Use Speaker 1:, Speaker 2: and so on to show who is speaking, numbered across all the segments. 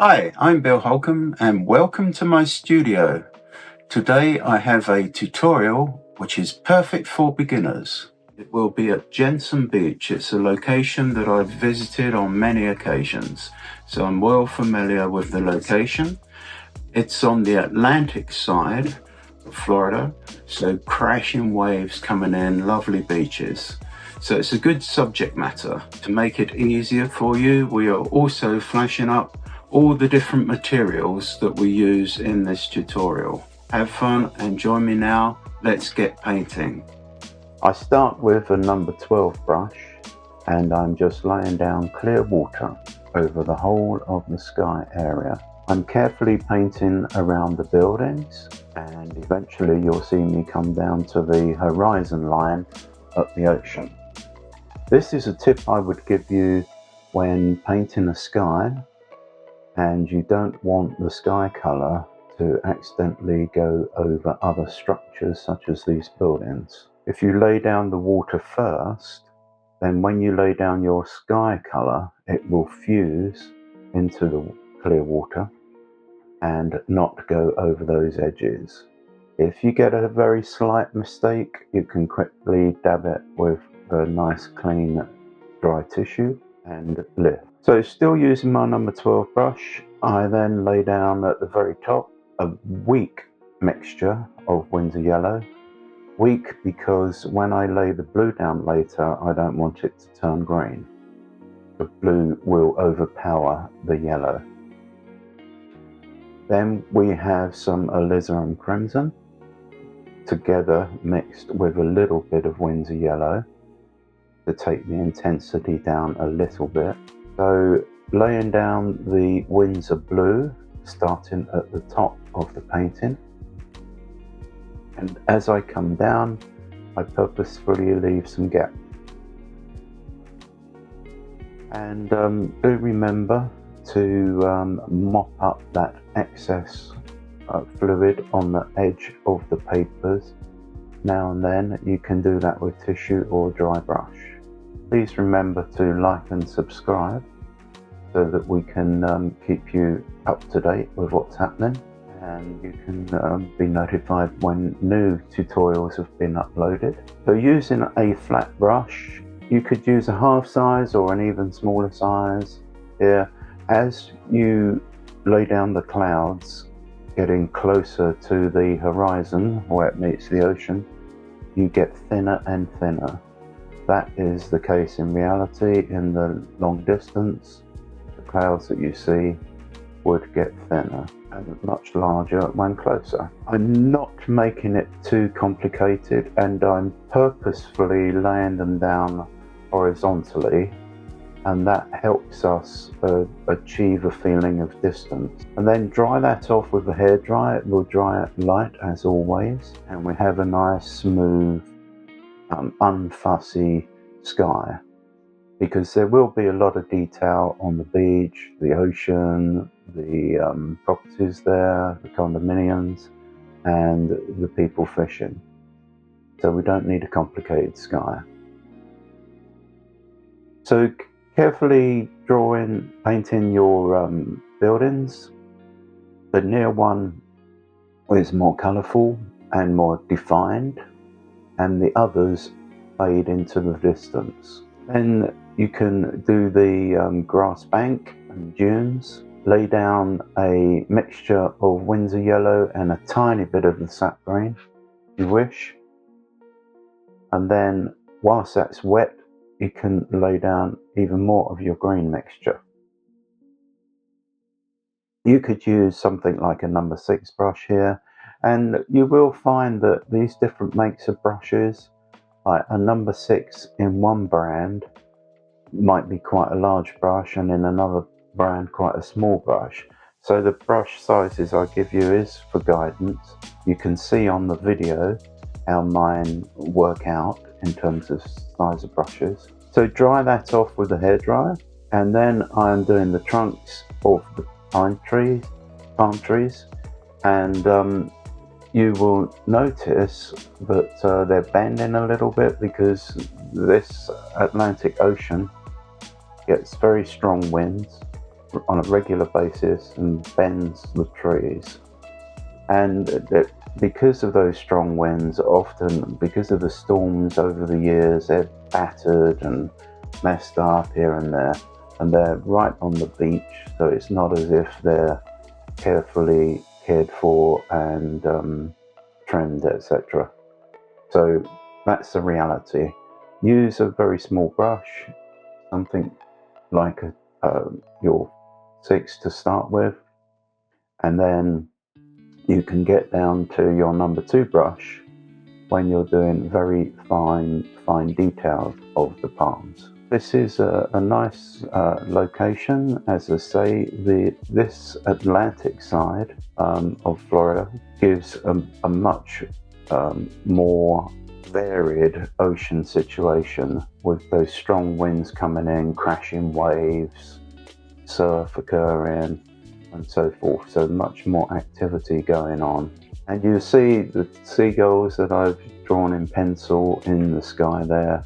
Speaker 1: Hi, I'm Bill Holcomb and welcome to my studio. Today I have a tutorial which is perfect for beginners. It will be at Jensen Beach. It's a location that I've visited on many occasions, so I'm well familiar with the location. It's on the Atlantic side of Florida, so crashing waves coming in, lovely beaches. So it's a good subject matter. To make it easier for you, we are also flashing up all the different materials that we use in this tutorial. Have fun and join me now. Let's get painting. I start with a number 12 brush and I'm just laying down clear water over the whole of the sky area. I'm carefully painting around the buildings and eventually you'll see me come down to the horizon line at the ocean. This is a tip I would give you when painting a sky and you don't want the sky colour to accidentally go over other structures such as these buildings. If you lay down the water first, then when you lay down your sky colour, it will fuse into the clear water and not go over those edges. If you get a very slight mistake, you can quickly dab it with a nice clean dry tissue and lift. So still using my number 12 brush, I then lay down at the very top a weak mixture of Winsor Yellow. Weak because when I lay the blue down later, I don't want it to turn green. The blue will overpower the yellow. Then we have some Alizarin Crimson, together mixed with a little bit of Winsor Yellow to take the intensity down a little bit. So laying down the Winsor Blue, starting at the top of the painting. And as I come down, I purposefully leave some gap. And do remember to mop up that excess fluid on the edge of the papers. Now and then you can do that with tissue or dry brush. Please remember to like and subscribe so that we can keep you up to date with what's happening, and you can be notified when new tutorials have been uploaded. So using a flat brush, you could use a half size or an even smaller size here. As you lay down the clouds, getting closer to the horizon where it meets the ocean, you get thinner and thinner. That is the case in reality. In the long distance, the clouds that you see would get thinner and much larger when closer. I'm not making it too complicated, and I'm purposefully laying them down horizontally, and that helps us achieve a feeling of distance. And then dry that off with a hairdryer. It will dry it light as always, and we have a nice smooth unfussy sky, because there will be a lot of detail on the beach, the ocean, the properties there, the condominiums, and the people fishing. So we don't need a complicated sky. So carefully painting your buildings. The near one is more colourful and more defined, and the others fade into the distance. Then you can do the grass bank and dunes. Lay down a mixture of Winsor Yellow and a tiny bit of the Sap Green if you wish. And then whilst that's wet, you can lay down even more of your green mixture. You could use something like a number 6 brush here, and you will find that these different makes of brushes, like a number 6 in one brand might be quite a large brush, and in another brand quite a small brush. So the brush sizes I give you is for guidance. You can see on the video how mine work out in terms of size of brushes. So dry that off with a hairdryer, and then I'm doing the trunks of the palm trees, and you will notice that they're bending a little bit because this Atlantic Ocean gets very strong winds, on a regular basis and bends the trees. And because of those strong winds, often because of the storms over the years, they're battered and messed up here and there, and they're right on the beach, so it's not as if they're carefully cared for and trimmed, etc. So that's the reality. Use a very small brush, something like your 6 to start with, and then you can get down to your number 2 brush when you're doing very fine details of the palms. This is a nice location. As I say, this Atlantic side of Florida gives a much more varied ocean situation, with those strong winds coming in, crashing waves, surf occurring, and so forth. So much more activity going on. And you see the seagulls that I've drawn in pencil in the sky there.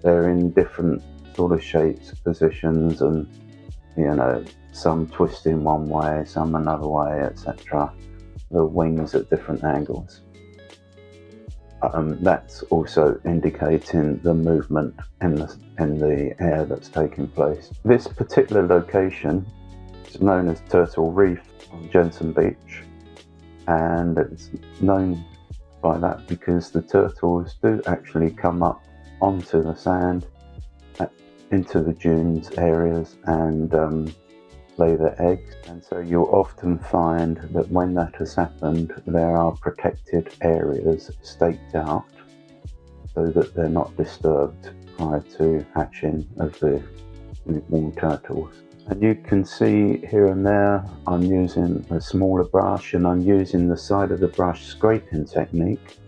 Speaker 1: They're in different sort of shapes, positions, and some twisting one way, some another way, etc. The wings at different angles. That's also indicating the movement in the air that's taking place. This particular location is known as Turtle Reef on Jensen Beach, and it's known by that because the turtles do actually come up onto the sand, into the dunes areas, and lay their eggs. And so you'll often find that when that has happened, there are protected areas staked out so that they're not disturbed prior to hatching of the newborn turtles. And you can see here and there I'm using a smaller brush, and I'm using the side of the brush scraping technique.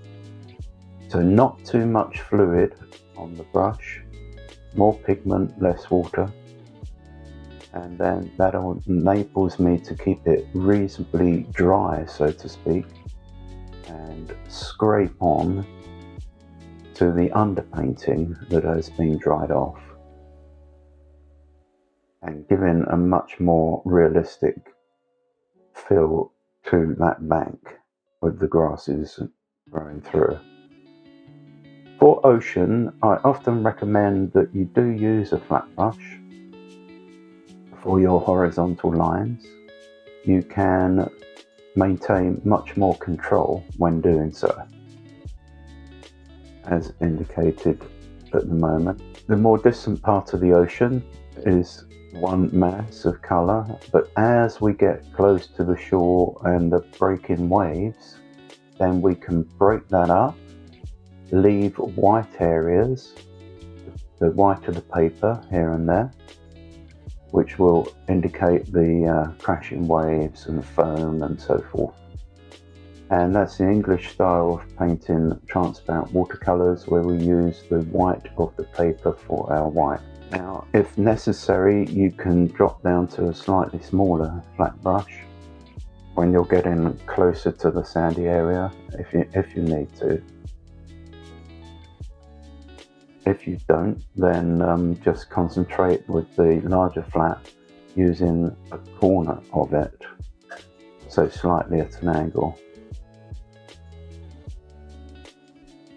Speaker 1: So not too much fluid on the brush, more pigment, less water. And then that enables me to keep it reasonably dry, so to speak, and scrape on to the underpainting that has been dried off, and giving a much more realistic feel to that bank with the grasses growing through. For ocean, I often recommend that you do use a flat brush for your horizontal lines. You can maintain much more control when doing so, as indicated at the moment. The more distant part of the ocean is one mass of colour, but as we get close to the shore and the breaking waves, then we can break that up, leave white areas, the white of the paper here and there, which will indicate the crashing waves and foam and so forth. And that's the English style of painting transparent watercolours, where we use the white of the paper for our white. Now, if necessary, you can drop down to a slightly smaller flat brush when you're getting closer to the sandy area, if you need to. If you don't, then just concentrate with the larger flat, using a corner of it, so slightly at an angle.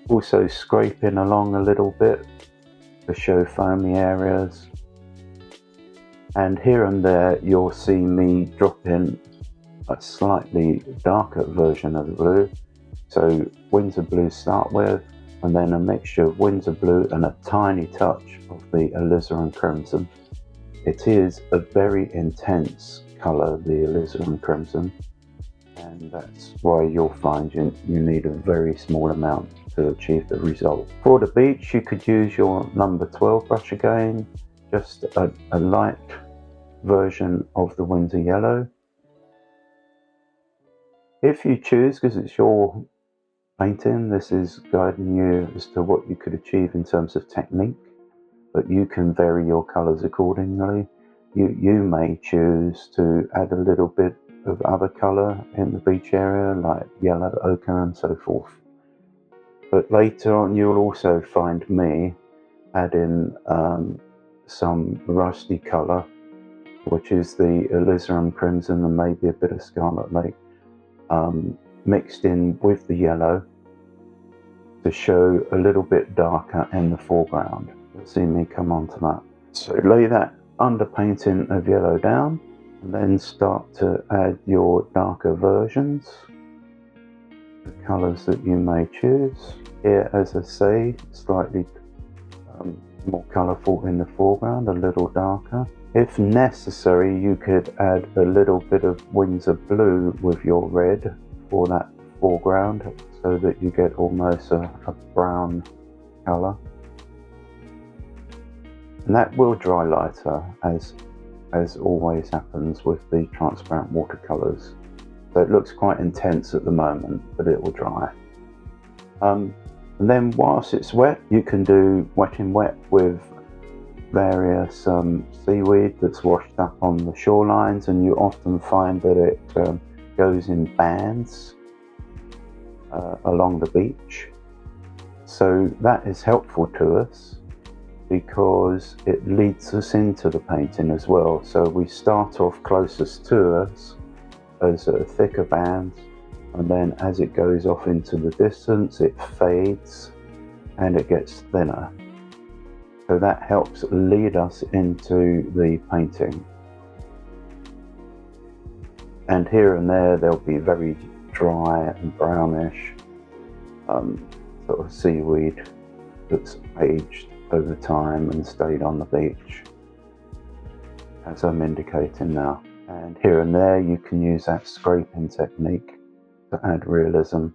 Speaker 1: Also scraping along a little bit to show foamy areas. And here and there you'll see me drop in a slightly darker version of the blue. So Winsor blue to start with, and then a mixture of Winsor blue and a tiny touch of the Alizarin Crimson. It is a very intense colour, the Alizarin Crimson, and that's why you'll find you need a very small amount to achieve the result. For the beach, you could use your number 12 brush again, just a light version of the Winsor Yellow. If you choose, because it's your painting, this is guiding you as to what you could achieve in terms of technique, but you can vary your colours accordingly. You may choose to add a little bit of other colour in the beach area, like yellow, ochre and so forth. But later on you'll also find me adding some rusty colour which is the Alizarin Crimson and maybe a bit of Scarlet Lake, mixed in with the yellow to show a little bit darker in the foreground. You'll see me come on to that. So lay that underpainting of yellow down and then start to add your darker versions, the colours that you may choose. Here, as I say, slightly more colourful in the foreground, a little darker. If necessary, you could add a little bit of Winsor blue with your red for that foreground so that you get almost a brown colour. And that will dry lighter, as always happens with the transparent watercolours. So it looks quite intense at the moment, but it will dry. And then whilst it's wet, you can do wet in wet with various seaweed that's washed up on the shorelines, and you often find that it goes in bands along the beach. So that is helpful to us because it leads us into the painting as well. So we start off closest to us as a thicker band, and then as it goes off into the distance, it fades and it gets thinner. So that helps lead us into the painting. And here and there, there'll be very dry and brownish sort of seaweed that's aged over time and stayed on the beach, as I'm indicating now. And here and there, you can use that scraping technique to add realism,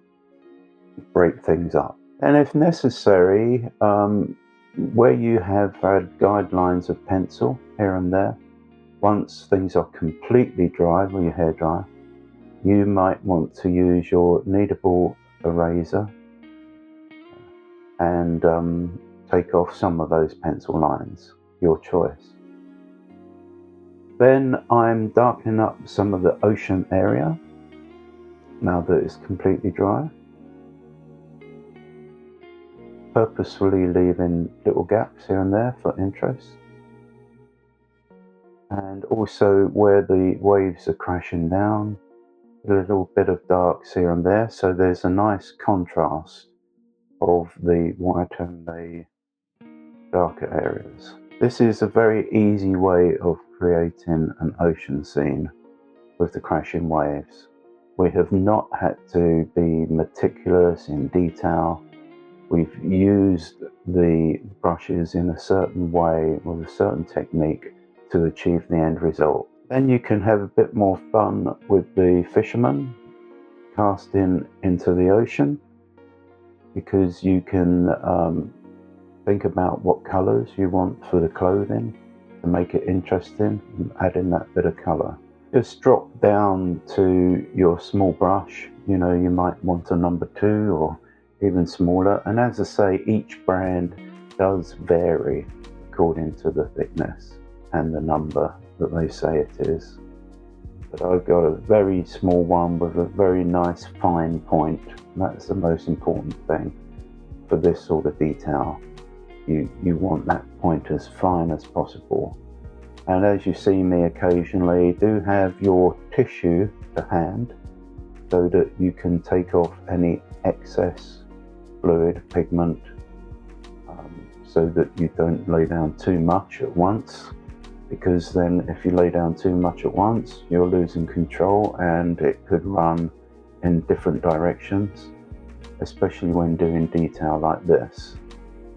Speaker 1: break things up. And if necessary, where you have had guidelines of pencil here and there, once things are completely dry with your hairdryer, you might want to use your kneadable eraser and take off some of those pencil lines, your choice. Then I'm darkening up some of the ocean area now that it's completely dry, purposefully leaving little gaps here and there for interest, and also where the waves are crashing down, a little bit of darks here and there, so there's a nice contrast of the whiter and the darker areas. This is a very easy way of creating an ocean scene with the crashing waves. We have not had to be meticulous in detail. We've used the brushes in a certain way with a certain technique to achieve the end result. Then you can have a bit more fun with the fishermen casting into the ocean, because you can think about what colours you want for the clothing to make it interesting, and add in that bit of colour. Just drop down to your small brush. You know, you might want a number 2 or even smaller. And as I say, each brand does vary according to the thickness and the number that they say it is. But I've got a very small one with a very nice fine point. That's the most important thing for this sort of detail. You want that point as fine as possible. And as you see me occasionally, do have your tissue to hand so that you can take off any excess fluid, pigment, so that you don't lay down too much at once, because then if you lay down too much at once, you're losing control and it could run in different directions, especially when doing detail like this.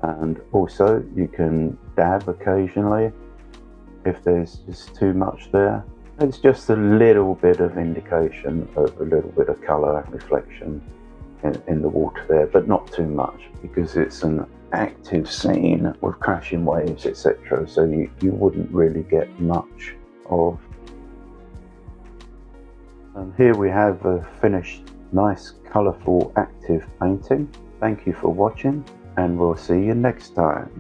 Speaker 1: And also you can dab occasionally if there's just too much there. It's just a little bit of indication of a little bit of colour reflection in the water there, but not too much, because it's an active scene with crashing waves, etc. So you wouldn't really get much of. And here we have a finished, nice, colourful, active painting. Thank you for watching, and we'll see you next time.